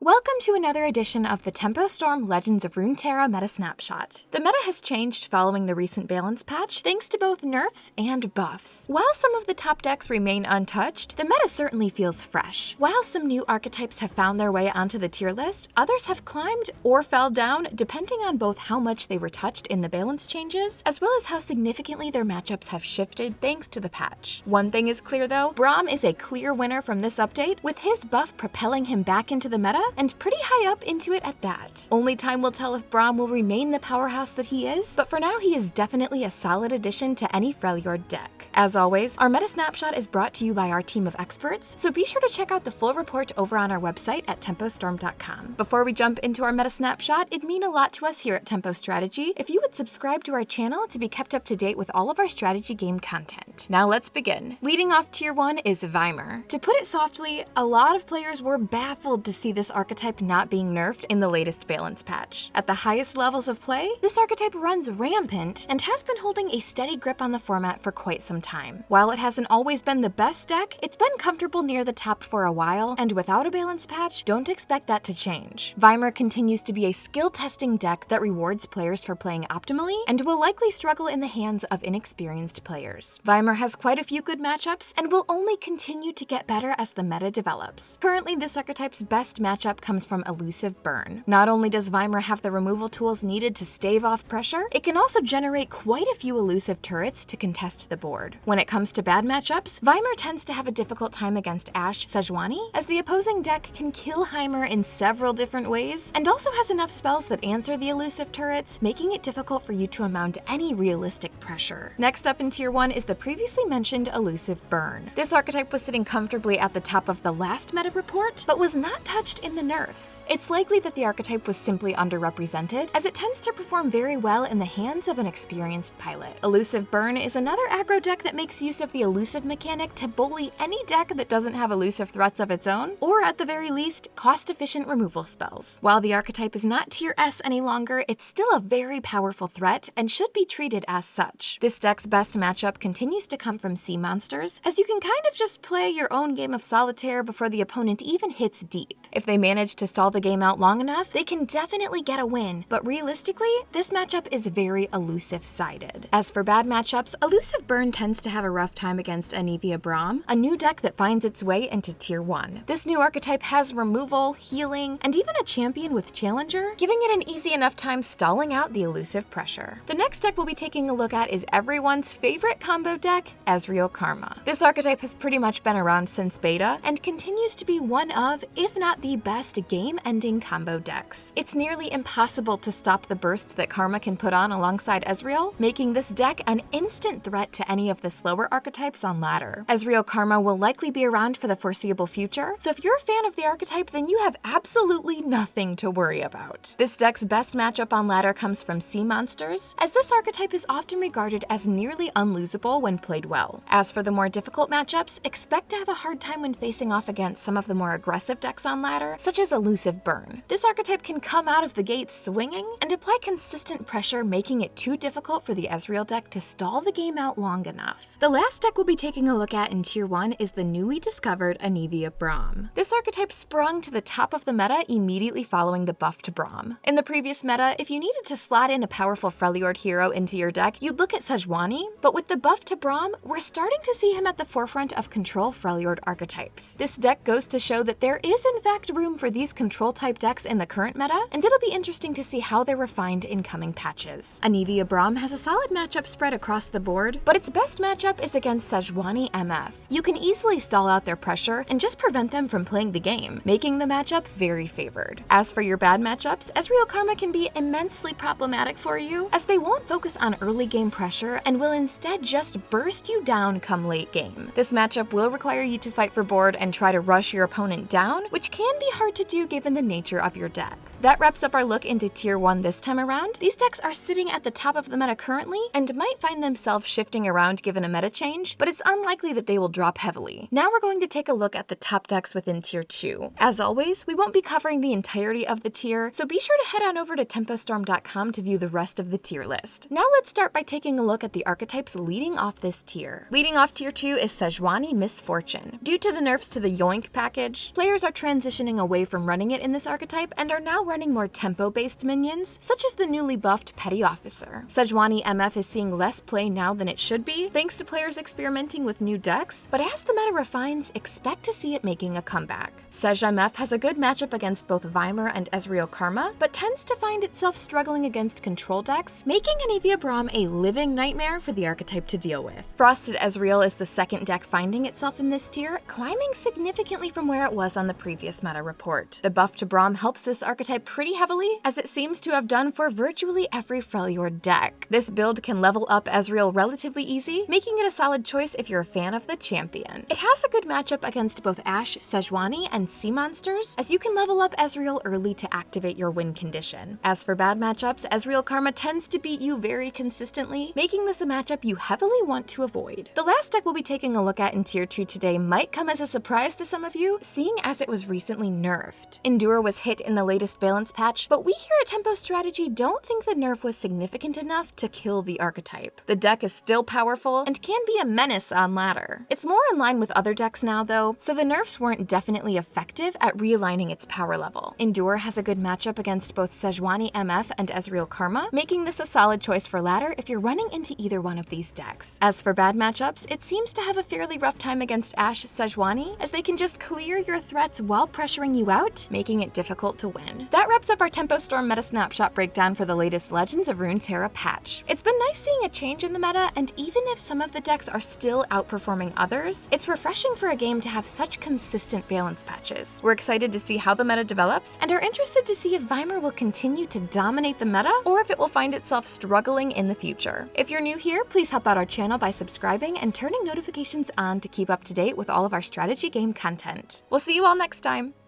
Welcome to another edition of the Tempo Storm Legends of Runeterra Meta Snapshot. The meta has changed following the recent balance patch thanks to both nerfs and buffs. While some of the top decks remain untouched, the meta certainly feels fresh. While some new archetypes have found their way onto the tier list, others have climbed or fell down depending on both how much they were touched in the balance changes, as well as how significantly their matchups have shifted thanks to the patch. One thing is clear though, Braum is a clear winner from this update, with his buff propelling him back into the meta and pretty high up into it at that. Only time will tell if Braum will remain the powerhouse that he is, but for now he is definitely a solid addition to any Freljord deck. As always, our Meta Snapshot is brought to you by our team of experts, so be sure to check out the full report over on our website at tempostorm.com. Before we jump into our Meta Snapshot, it'd mean a lot to us here at Tempo Strategy if you would subscribe to our channel to be kept up to date with all of our strategy game content. Now let's begin. Leading off tier 1 is Weimar. To put it softly, a lot of players were baffled to see this archetype not being nerfed in the latest balance patch. At the highest levels of play, this archetype runs rampant and has been holding a steady grip on the format for quite some time. While it hasn't always been the best deck, it's been comfortable near the top for a while, and without a balance patch, don't expect that to change. Weimar continues to be a skill-testing deck that rewards players for playing optimally and will likely struggle in the hands of inexperienced players. Weimar has quite a few good matchups and will only continue to get better as the meta develops. Currently, this archetype's best matchup comes from Elusive Burn. Not only does Weimar have the removal tools needed to stave off pressure, it can also generate quite a few elusive turrets to contest the board. When it comes to bad matchups, Weimar tends to have a difficult time against Ashe Sejuani, as the opposing deck can kill Heimer in several different ways, and also has enough spells that answer the elusive turrets, making it difficult for you to mount any realistic pressure. Next up in tier 1 is the previously mentioned Elusive Burn. This archetype was sitting comfortably at the top of the last meta report, but was not touched in the nerfs. It's likely that the archetype was simply underrepresented, as it tends to perform very well in the hands of an experienced pilot. Elusive Burn is another aggro deck that makes use of the elusive mechanic to bully any deck that doesn't have elusive threats of its own, or at the very least, cost-efficient removal spells. While the archetype is not tier S any longer, it's still a very powerful threat and should be treated as such. This deck's best matchup continues to come from sea monsters, as you can kind of just play your own game of solitaire before the opponent even hits deep. If they manage to stall the game out long enough, they can definitely get a win, but realistically, this matchup is very elusive-sided. As for bad matchups, Elusive Burn tends to have a rough time against Anivia Braum, a new deck that finds its way into tier 1. This new archetype has removal, healing, and even a champion with Challenger, giving it an easy enough time stalling out the elusive pressure. The next deck we'll be taking a look at is everyone's favorite combo deck, Ezreal Karma. This archetype has pretty much been around since beta, and continues to be one of, if not the best, game-ending combo decks. It's nearly impossible to stop the burst that Karma can put on alongside Ezreal, making this deck an instant threat to any of the slower archetypes on ladder. Ezreal Karma will likely be around for the foreseeable future, so if you're a fan of the archetype, then you have absolutely nothing to worry about. This deck's best matchup on ladder comes from sea monsters, as this archetype is often regarded as nearly unlosable when played well. As for the more difficult matchups, expect to have a hard time when facing off against some of the more aggressive decks on ladder, such as Elusive Burn. This archetype can come out of the gate swinging and apply consistent pressure, making it too difficult for the Ezreal deck to stall the game out long enough. The last deck we'll be taking a look at in tier 1 is the newly discovered Anivia Braum. This archetype sprung to the top of the meta immediately following the buff to Braum. In the previous meta, if you needed to slot in a powerful Freljord hero into your deck, you'd look at Sejuani, but with the buff to Braum, we're starting to see him at the forefront of control Freljord archetypes. This deck goes to show that there is in fact room for these control type decks in the current meta, and it'll be interesting to see how they're refined in coming patches. Anivia Braum has a solid matchup spread across the board, but its best matchup is against Sejuani MF. You can easily stall out their pressure and just prevent them from playing the game, making the matchup very favored. As for your bad matchups, Ezreal Karma can be immensely problematic for you, as they won't focus on early game pressure and will instead just burst you down come late game. This matchup will require you to fight for board and try to rush your opponent down, which can be hard to do given the nature of your deck. That wraps up our look into tier 1 this time around. These decks are sitting at the top of the meta currently and might find themselves shifting around given a meta change, but it's unlikely that they will drop heavily. Now we're going to take a look at the top decks within tier 2. As always, we won't be covering the entirety of the tier, so be sure to head on over to tempostorm.com to view the rest of the tier list. Now let's start by taking a look at the archetypes leading off this tier. Leading off tier 2 is Sejuani Misfortune. Due to the nerfs to the Yoink package, players are transitioning away away from running it in this archetype and are now running more tempo-based minions, such as the newly buffed Petty Officer. Sejuani MF is seeing less play now than it should be, thanks to players experimenting with new decks, but as the meta refines, expect to see it making a comeback. Sej MF has a good matchup against both Weimar and Ezreal Karma, but tends to find itself struggling against control decks, making Anivia Braum a living nightmare for the archetype to deal with. Frosted Ezreal is the second deck finding itself in this tier, climbing significantly from where it was on the previous meta report. The buff to Braum helps this archetype pretty heavily, as it seems to have done for virtually every Freljord deck. This build can level up Ezreal relatively easy, making it a solid choice if you're a fan of the champion. It has a good matchup against both Ashe, Sejuani, and sea monsters, as you can level up Ezreal early to activate your win condition. As for bad matchups, Ezreal Karma tends to beat you very consistently, making this a matchup you heavily want to avoid. The last deck we'll be taking a look at in Tier 2 today might come as a surprise to some of you, seeing as it was recently nerfed. Endure was hit in the latest balance patch, but we here at Tempo Strategy don't think the nerf was significant enough to kill the archetype. The deck is still powerful and can be a menace on ladder. It's more in line with other decks now though, so the nerfs weren't definitely effective at realigning its power level. Endure has a good matchup against both Sejuani MF and Ezreal Karma, making this a solid choice for ladder if you're running into either one of these decks. As for bad matchups, it seems to have a fairly rough time against Ashe Sejuani, as they can just clear your threats while pressuring you out, making it difficult to win. That wraps up our Tempo Storm meta snapshot breakdown for the latest Legends of Runeterra patch. It's been nice seeing a change in the meta, and even if some of the decks are still outperforming others, it's refreshing for a game to have such consistent balance patches. We're excited to see how the meta develops, and are interested to see if Weimar will continue to dominate the meta, or if it will find itself struggling in the future. If you're new here, please help out our channel by subscribing and turning notifications on to keep up to date with all of our strategy game content. We'll see you all next time!